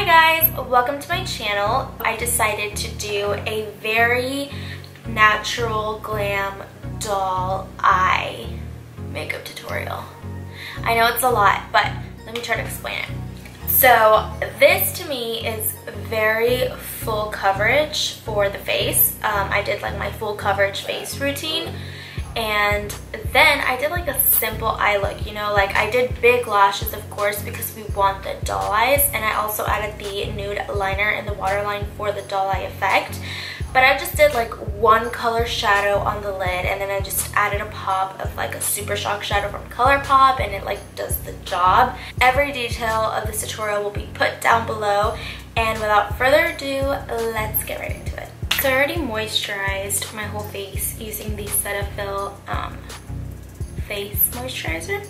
Hi guys, welcome to my channel. I decided to do a very natural glam doll eye makeup tutorial. I know it's a lot, but let me try to explain it. So this to me is very full coverage for the face. I did like my full coverage face routine, and then I did like a simple eye look, you know, like I did big lashes of course because we want the doll eyes, and I also added the nude liner in the waterline for the doll eye effect. But I just did like one color shadow on the lid, and then I just added a pop of like a Super Shock shadow from Colourpop, and it like does the job. Every detail of this tutorial will be put down below, and without further ado, let's get right into it. So I already moisturized my whole face using the Cetaphil face moisturizer.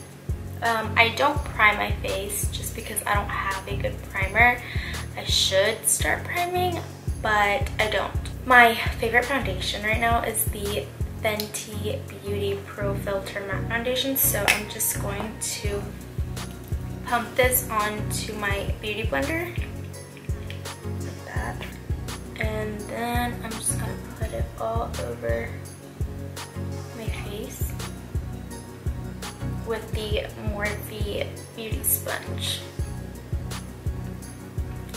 I don't prime my face just because I don't have a good primer. I should start priming, but I don't. My favorite foundation right now is the Fenty Beauty Pro Filter Matte Foundation, so I'm just going to pump this onto my beauty blender, like that, and then I'm just going to put it all over my face with the Morphe Beauty Sponge.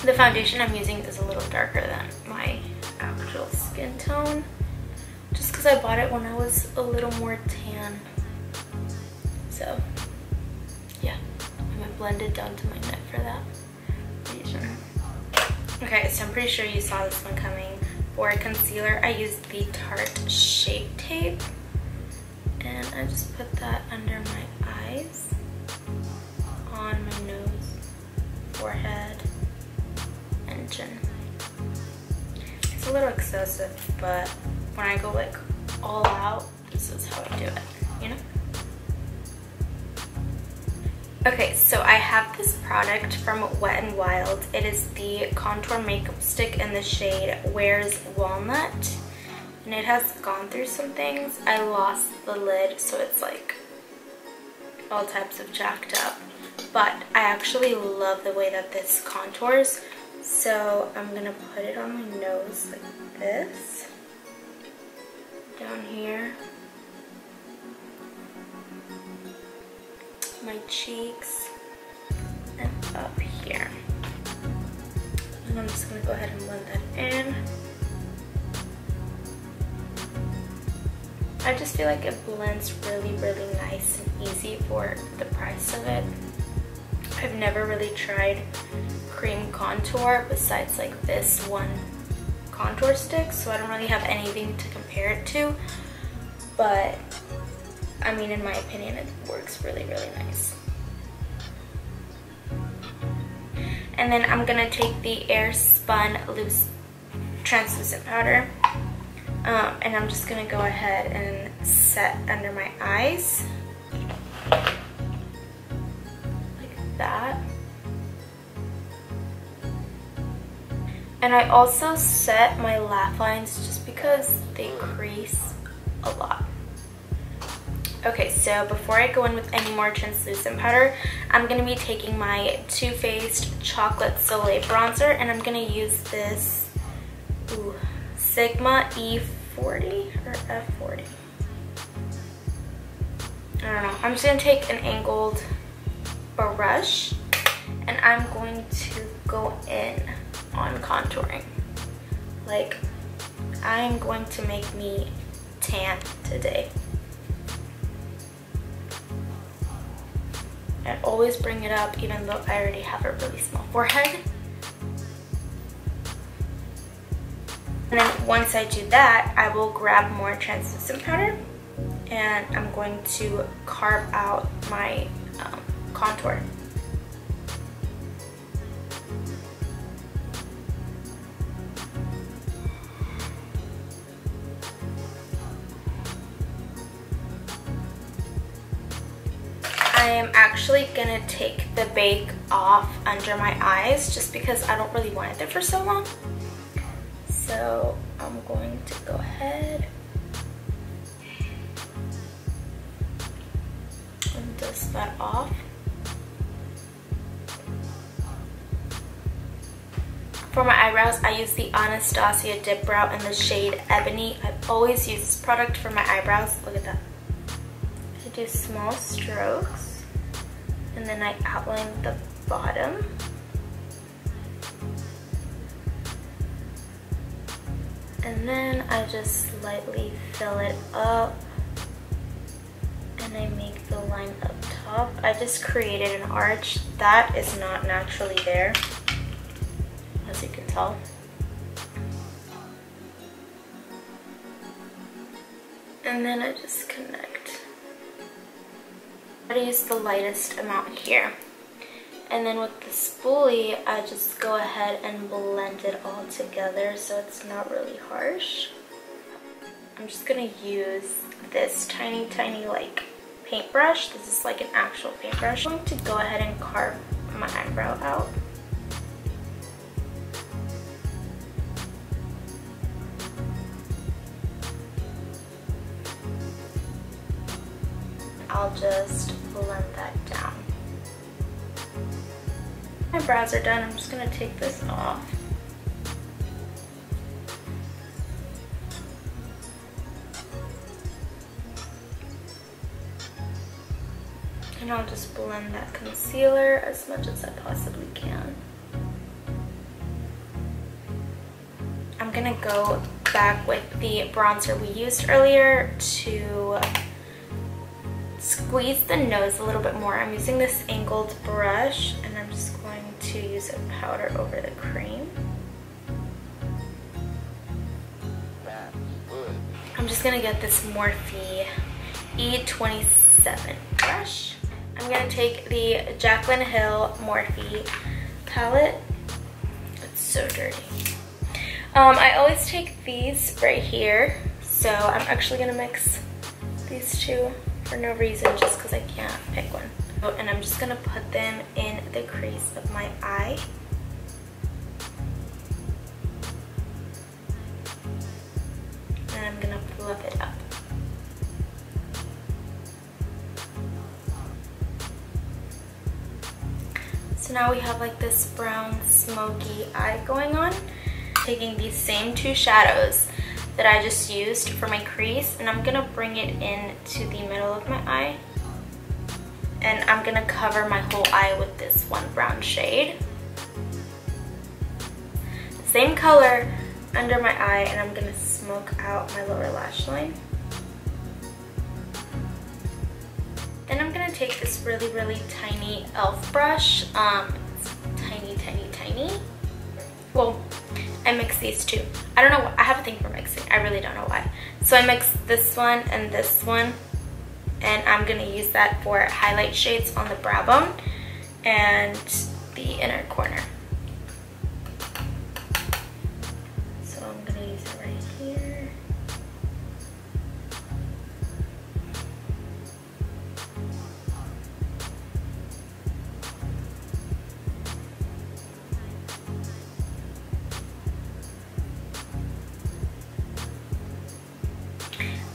The foundation I'm using is a little darker than my actual skin tone, just because I bought it when I was a little more tan. So yeah, I'm gonna blend it down to my neck for that reason. Okay, so I'm pretty sure you saw this one coming. For concealer, I used the Tarte Shape Tape, and I just put that under my eyes, on my nose, forehead, and chin. It's a little excessive, but when I go like all out, this is how I do it, you know? Okay, so I have this product from Wet n Wild. It is the contour makeup stick in the shade Wears Walnut, and it has gone through some things. I lost the lid, so it's like all types of jacked up, but I actually love the way that this contours. So I'm gonna put it on my nose like this, down here, my cheeks, and up here. And I'm just gonna go ahead and blend that in. I just feel like it blends really, really nice and easy for the price of it. I've never really tried cream contour besides like this one contour stick, so I don't really have anything to compare it to, but I mean, in my opinion, it works really, really nice. And then I'm gonna take the Airspun loose translucent powder, and I'm just gonna go ahead and set under my eyes like that. And I also set my laugh lines just because they crease a lot. Okay, so before I go in with any more translucent powder, I'm going to be taking my Too Faced Chocolate Soleil Bronzer, and I'm going to use this Sigma E40 or F40. I don't know. I'm just going to take an angled brush, and I'm going to go in on contouring. Like, I'm going to make me tan today. I always bring it up even though I already have a really small forehead. And then once I do that, I will grab more translucent powder, and I'm going to carve out my contour. I am actually gonna take the bake off under my eyes just because I don't really want it there for so long. So I'm going to go ahead and dust that off. For my eyebrows, I use the Anastasia Dip Brow in the shade Ebony. I've always used this product for my eyebrows. Look at that. I do small strokes, and then I outline the bottom. And then I just slightly fill it up, and I make the line up top. I just created an arch that is not naturally there, as you can tell. And then I just connect. I use the lightest amount here. And then with the spoolie, I just go ahead and blend it all together so it's not really harsh. I'm just gonna use this tiny like paintbrush. This is like an actual paintbrush. I'm going to go ahead and carve my eyebrow out. I'll just blend that down. My brows are done. I'm just gonna take this off. And I'll just blend that concealer as much as I possibly can. I'm gonna go back with the bronzer we used earlier to squeeze the nose a little bit more. I'm using this angled brush, and I'm just going to use a powder over the cream. I'm just gonna get this Morphe E27 brush. I'm gonna take the Jaclyn Hill Morphe palette. It's so dirty. I always take these right here, so I'm actually gonna mix these two for no reason, just because I can't pick one. And I'm just gonna put them in the crease of my eye. And I'm gonna fluff it up. So now we have like this brown smoky eye going on. Taking these same two shadows that I just used for my crease, and I'm gonna bring it into the middle of my eye. And I'm gonna cover my whole eye with this one brown shade. Same color under my eye, and I'm gonna smoke out my lower lash line. Then I'm gonna take this really tiny e.l.f. brush. It's tiny. Well, I mix these two. I don't know, I have a thing for mixing. I really don't know why. So I mix this one and this one, and I'm gonna use that for highlight shades on the brow bone and the inner corner. So I'm gonna use it right here.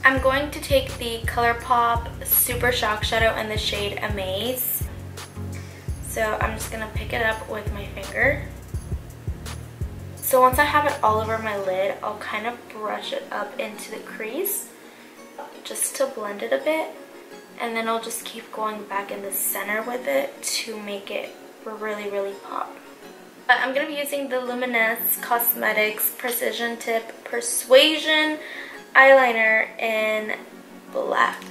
I'm going to take the Colourpop Super Shock Shadow in the shade Amaze. So I'm just going to pick it up with my finger. So once I have it all over my lid, I'll kind of brush it up into the crease just to blend it a bit. And then I'll just keep going back in the center with it to make it really pop. I'm going to be using the Luminess Cosmetics Precision Tip Persuasion eyeliner in black.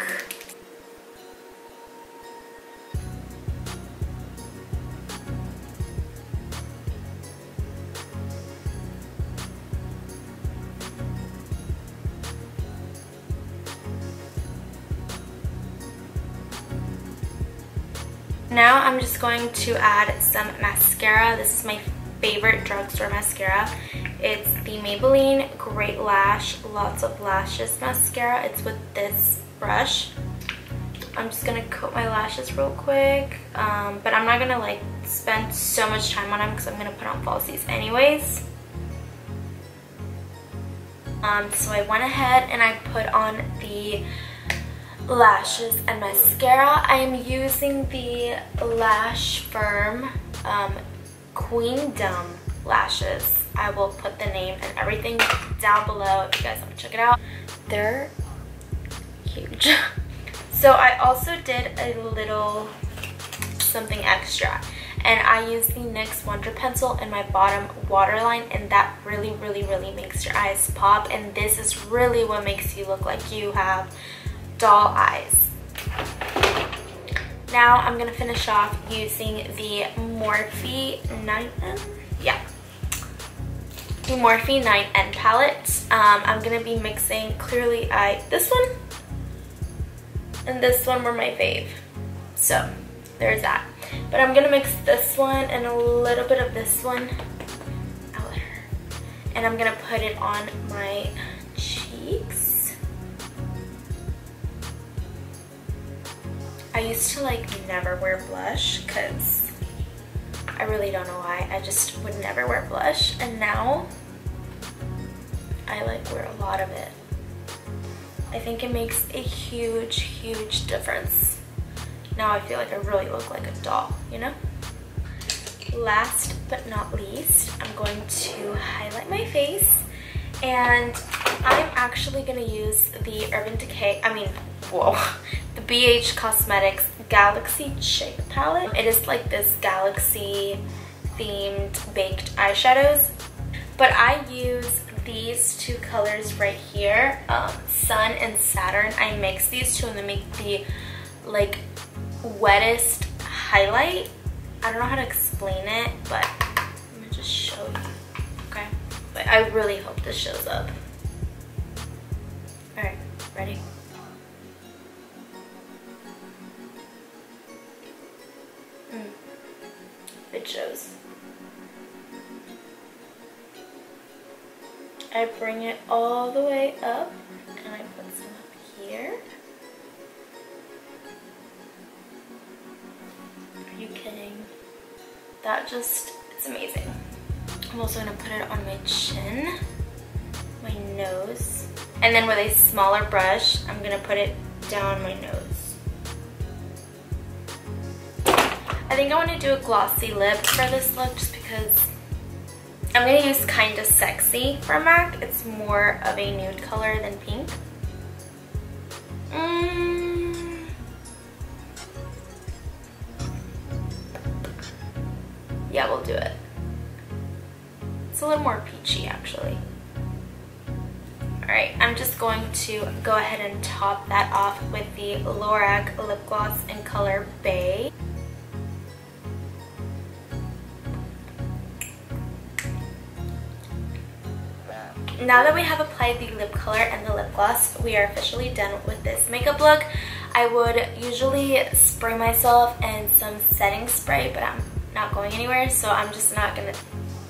Now I'm just going to add some mascara. This is my favorite drugstore mascara. It's the Maybeline Great Lash Lots of Lashes mascara. It's with this brush. I'm just gonna coat my lashes real quick, but I'm not gonna like spend so much time on them because I'm gonna put on falsies anyways. So I went ahead and I put on the lashes and mascara. I'm using the Lash Firm Queendom lashes. I will put the name and everything down below if you guys want to check it out. They're huge. So I also did a little something extra, and I used the NYX Wonder Pencil in my bottom waterline, and that really makes your eyes pop, and this is really what makes you look like you have doll eyes. Now I'm going to finish off using the Morphe 9N. Yeah. The Morphe 9N palette. I'm going to be mixing Clearly this one and this one were my fave. So there's that. But I'm going to mix this one and a little bit of this one out here. And I'm going to put it on my cheeks. I used to like never wear blush because I really don't know why. I just would never wear blush, and now I like wear a lot of it. I think it makes a huge difference. Now I feel like I really look like a doll, you know? Last but not least, I'm going to highlight my face, and I'm actually gonna use the the BH Cosmetics Galaxy Chic palette. It is like this galaxy themed baked eyeshadows, but I use these two colors right here, Sun and Saturn. I mix these two and they make the like wettest highlight. I don't know how to explain it, but I'm gonna just show you, okay? But I really hope this shows up. Alright, ready? It shows. I bring it all the way up and I put some up here. Are you kidding? That just, it's amazing. I'm also gonna put it on my chin, my nose, and then with a smaller brush, I'm gonna put it down my nose. I think I want to do a glossy lip for this look just because I'm going to use Kinda Sexy from MAC. It's more of a nude color than pink. Yeah, we'll do it. It's a little more peachy actually. Alright, I'm just going to go ahead and top that off with the Lorac lip gloss in color Bay. Now that we have applied the lip color and the lip gloss, we are officially done with this makeup look. I would usually spray myself in some setting spray, but I'm not going anywhere, so I'm just not going to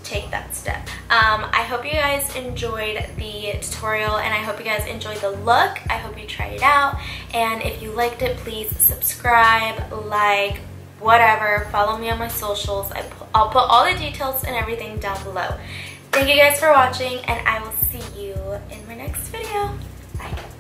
take that step. I hope you guys enjoyed the tutorial, and I hope you guys enjoyed the look. I hope you tried it out, and if you liked it, please subscribe, like, whatever. Follow me on my socials. I'll put all the details and everything down below. Thank you guys for watching, and I will see you in my next video.